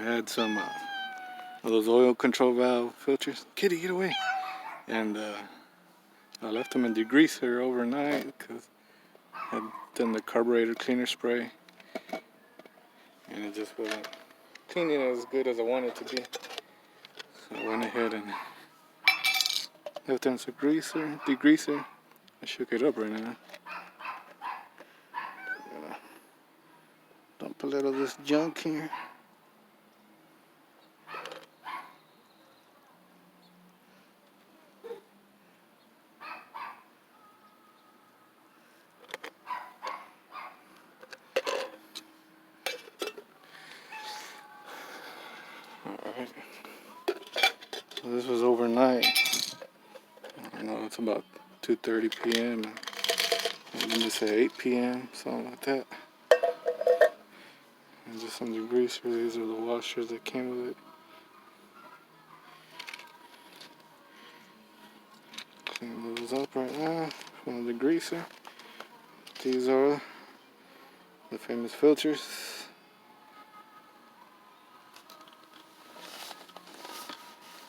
had some of those oil control valve filters. Kitty, get away! And I left them in degreaser overnight because I had done the carburetor cleaner spray, and it just wasn't cleaning as good as I wanted it to be. So I went ahead and left them some degreaser. I shook it up right now. Dump a little of this junk here. Alright. So this was overnight. I know it's about 2:30 p.m. I didn't just say 8 p.m. something like that. And just some degreaser. These are the washers that came with it. Clean those up right now from the degreaser. These are the famous filters.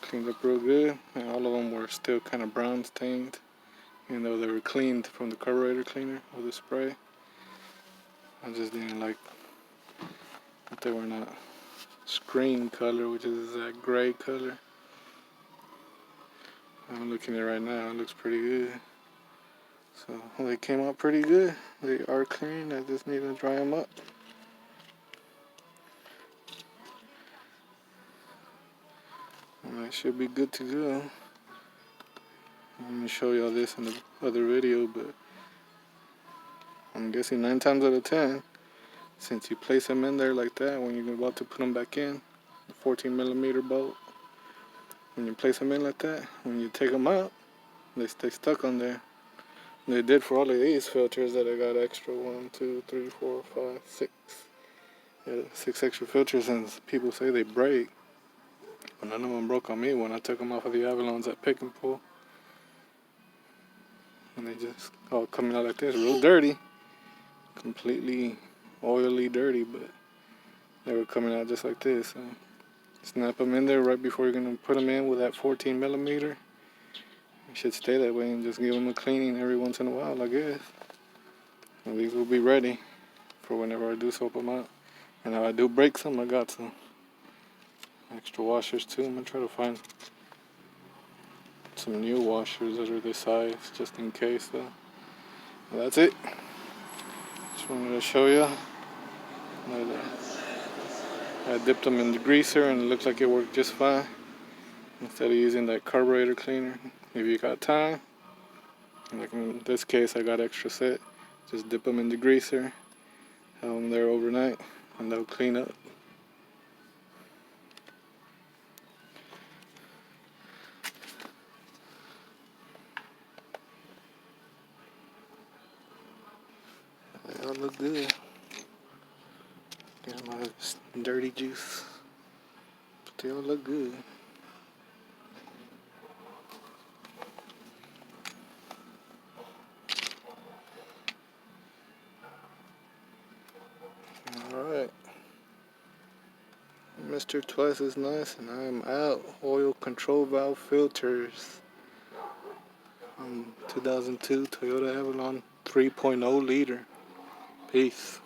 Cleaned up real good, and all of them were still kind of brown stained, even though they were cleaned from the carburetor cleaner with the spray. I just didn't like that they were not screen color, which is that gray color. I'm looking at it right now, it looks pretty good. So they came out pretty good. They are clean, I just need to dry them up. And I should be good to go. I'm gonna show y'all this in the other video, but I'm guessing 9 times out of 10, since you place them in there like that, when you're about to put them back in, 14mm bolt, when you place them in like that, when you take them out, they stay stuck on there. They did for all of these filters that I got extra. 1, 2, 3, 4, 5, 6. Yeah, 6 extra filters, and people say they break. But none of them broke on me when I took them off of the Avalons at Pick and Pull. And they just all coming out like this, real dirty. Completely oily dirty, but they were coming out just like this. So snap them in there right before you're going to put them in with that 14mm. You should stay that way and just give them a cleaning every once in a while, I guess. And these will be ready for whenever I do soap them out. And if I do break some, I got some extra washers too. I'm going to try to find some new washers that are this size, just in case though. Well, that's it. Just wanted to show you. I dipped them in degreaser and it looks like it worked just fine. Instead of using that carburetor cleaner, if you got time, like in this case I got extra set, just dip them in degreaser, have them there overnight, and they'll clean up. They all look good. Get my dirty juice, but they all look good. Alright, Mr. Twice as nice, and I am out. Oil control valve filters. 2002 Toyota Avalon 3.0 liter. Peace.